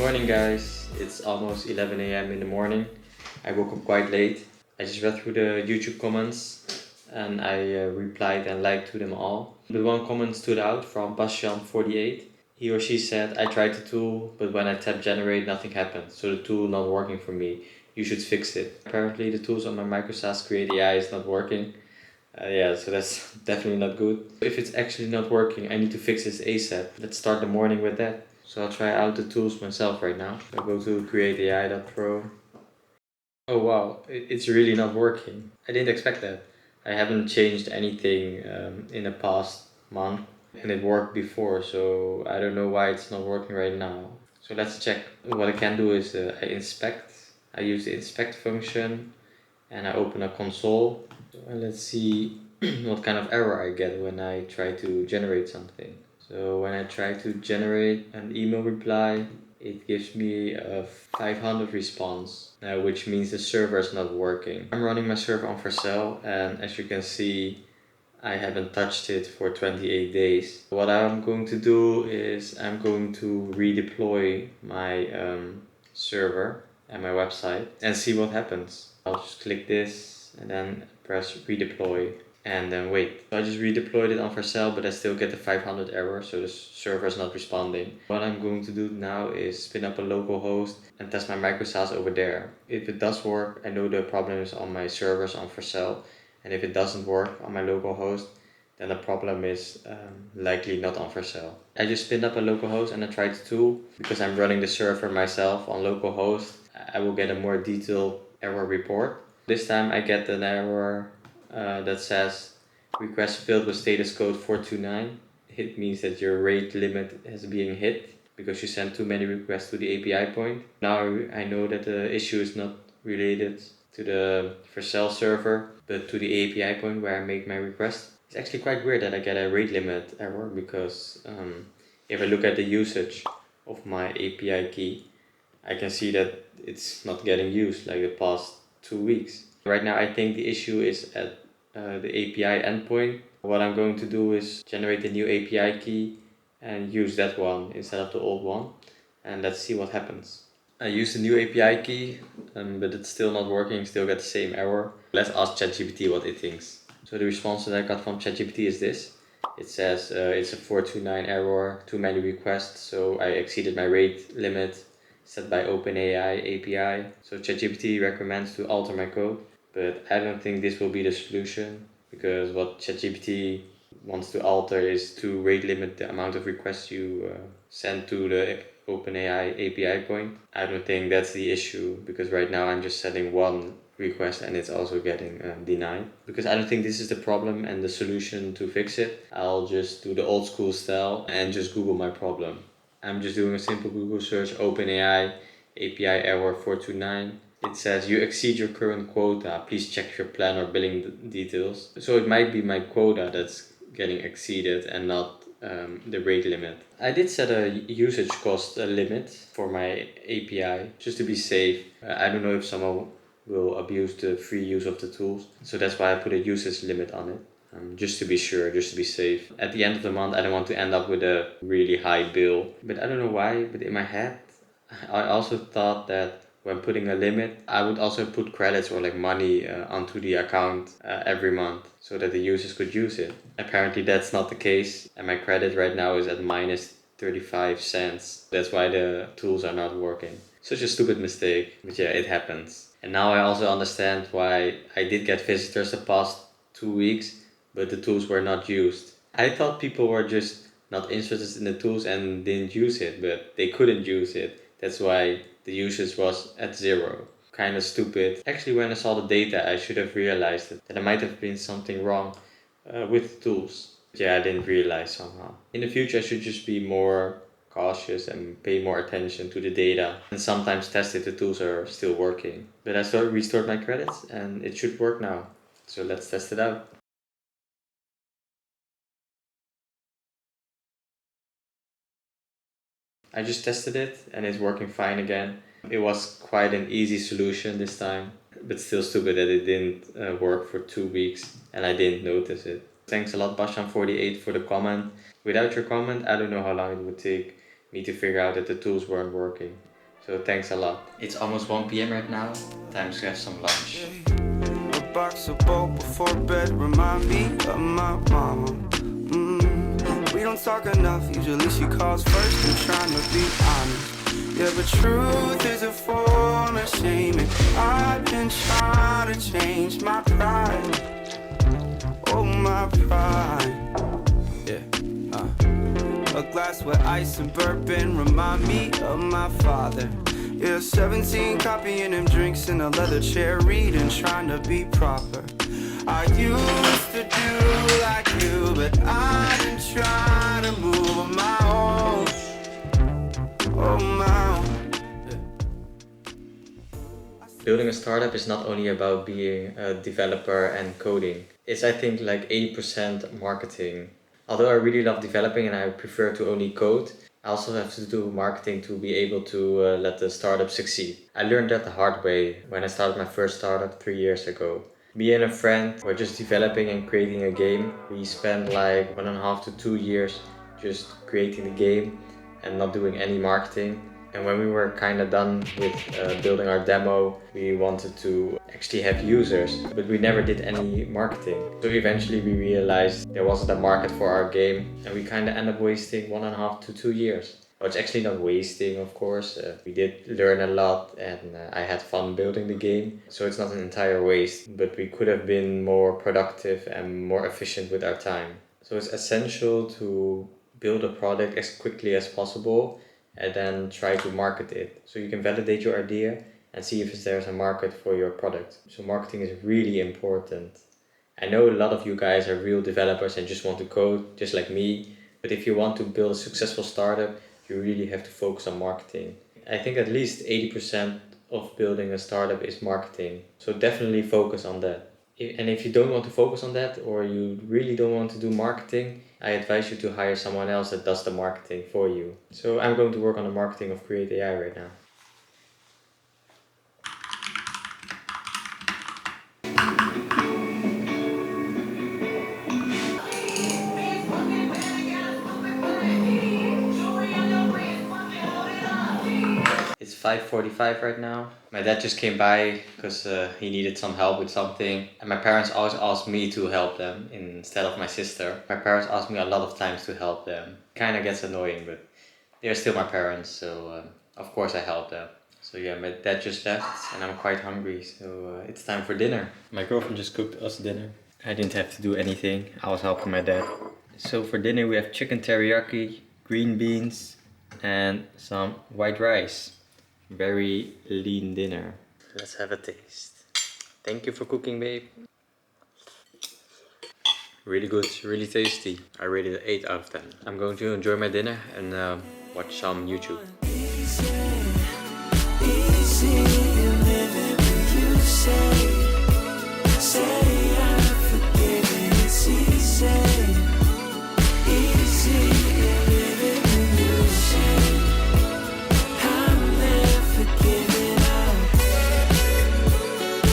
Morning guys, it's almost 11 a.m. in the morning. I woke up quite late. I just read through the YouTube comments and I replied and liked to them all. But one comment stood out from Bastian48. He or she said, I tried the tool, but when I tap generate, nothing happened. So the tool not working for me. You should fix it. Apparently the tools on my Micro-SaaS Create AI is not working. So that's definitely not good. If it's actually not working, I need to fix this ASAP. Let's start the morning with that. So I'll try out the tools myself right now. I'll go to createai.pro. Oh wow, it's really not working. I didn't expect that. I haven't changed anything in the past month and it worked before, so I don't know why it's not working right now. So let's check. What I can do is I inspect. I use the inspect function and I open a console. And let's see what kind of error I get when I try to generate something. So when I try to generate an email reply, it gives me a 500 response, which means the server is not working. I'm running my server on Vercel, and as you can see, I haven't touched it for 28 days. What I'm going to do is I'm going to redeploy my server and my website and see what happens. I'll just click this and then press redeploy and then wait. So I just redeployed it on Vercel, but I still get the 500 error, so the server is not responding. What I'm going to do now is spin up a local host and test my Micro-SaaS over there. If it does work, I know the problem is on my servers on Vercel, and if it doesn't work on my local host, then the problem is likely not on Vercel. I just spinned up a local host and I tried the tool. Because I'm running the server myself on localhost, I will get a more detailed error report. This time I get an error that says request failed with status code 429. It means that your rate limit is being hit because you sent too many requests to the API point. Now I know that the issue is not related to the Vercel server, but to the API point where I make my request. It's actually quite weird that I get a rate limit error because if I look at the usage of my API key, I can see that it's not getting used like the past 2 weeks. Right now I think the issue is at the API endpoint. What I'm going to do is generate a new API key and use that one instead of the old one, and let's see what happens. I used the new API key, but it's still not working, still get the same error. Let's ask ChatGPT what it thinks. So the response that I got from ChatGPT is this. It says it's a 429 error, too many requests, so I exceeded my rate limit set by OpenAI API. So ChatGPT recommends to alter my code, but I don't think this will be the solution, because what ChatGPT wants to alter is to rate limit the amount of requests you send to the OpenAI API point. I don't think that's the issue, because right now I'm just setting one request and it's also getting denied. Because I don't think this is the problem and the solution to fix it. I'll just do the old school style and just Google my problem. I'm just doing a simple Google search, OpenAI API error 429. It says you exceed your current quota. Please check your plan or billing details. So it might be my quota that's getting exceeded and not the rate limit. I did set a usage cost limit for my API just to be safe. I don't know if someone will abuse the free use of the tools. So that's why I put a usage limit on it. Just to be sure, just to be safe. At the end of the month, I don't want to end up with a really high bill. But I don't know why, but in my head, I also thought that when putting a limit, I would also put credits or like money onto the account every month so that the users could use it. Apparently that's not the case, and my credit right now is at minus 35 cents. That's why the tools are not working. Such a stupid mistake, but yeah, it happens. And now I also understand why I did get visitors the past 2 weeks, but the tools were not used. I thought people were just not interested in the tools and didn't use it, but they couldn't use it. That's why the usage was at 0. Kind of stupid. Actually, when I saw the data, I should have realized that there might have been something wrong with the tools. But yeah, I didn't realize somehow. In the future, I should just be more cautious and pay more attention to the data and sometimes test if the tools are still working. But I restored my credits and it should work now. So let's test it out. I just tested it and it's working fine again. It was quite an easy solution this time, but still stupid that it didn't work for 2 weeks and I didn't notice it. Thanks a lot Bastian48 for the comment. Without your comment, I don't know how long it would take me to figure out that the tools weren't working. So thanks a lot. It's almost 1 p.m. right now. Time to have some lunch. A box of both before bed remind me of my mama. We don't talk enough, usually she calls first and trying to be honest. Yeah, but truth is a form of shame, and I've been trying to change my pride. Oh, my pride. Yeah, a glass with ice and bourbon remind me of my father. Yeah, 17 copying him drinks in a leather chair, reading, trying to be proper. I used to do like you, but I've been trying to move on my own. Oh, my own. Building a startup is not only about being a developer and coding. It's, I think, like 80% marketing. Although I really love developing and I prefer to only code, I also have to do marketing to be able to let the startup succeed. I learned that the hard way when I started my first startup 3 years ago. Me and a friend were just developing and creating a game. We spent like 1.5 to 2 years just creating the game and not doing any marketing. And when we were kind of done with building our demo, we wanted to actually have users, but we never did any marketing. So eventually we realized there wasn't a market for our game, and we kind of ended up wasting 1.5 to 2 years. Well, it's actually not wasting, of course. We did learn a lot, and I had fun building the game. So it's not an entire waste, but we could have been more productive and more efficient with our time. So it's essential to build a product as quickly as possible and then try to market it. So you can validate your idea and see if there's a market for your product. So marketing is really important. I know a lot of you guys are real developers and just want to code, just like me. But if you want to build a successful startup, you really have to focus on marketing. I think at least 80% of building a startup is marketing. So definitely focus on that. And if you don't want to focus on that, or you really don't want to do marketing, I advise you to hire someone else that does the marketing for you. So I'm going to work on the marketing of Create AI right now. It's 5:45 right now. My dad just came by because he needed some help with something. And my parents always ask me to help them instead of my sister. My parents ask me a lot of times to help them. Kind of gets annoying, but they're still my parents, so of course I help them. So yeah, my dad just left and I'm quite hungry, so it's time for dinner. My girlfriend just cooked us dinner. I didn't have to do anything. I was helping my dad. So for dinner we have chicken teriyaki, green beans, and some white rice. Very lean dinner. Let's have a taste. Thank you for cooking, babe. Really good, really tasty. I rated it 8 out of 10. I'm going to enjoy my dinner and watch some YouTube. Easy.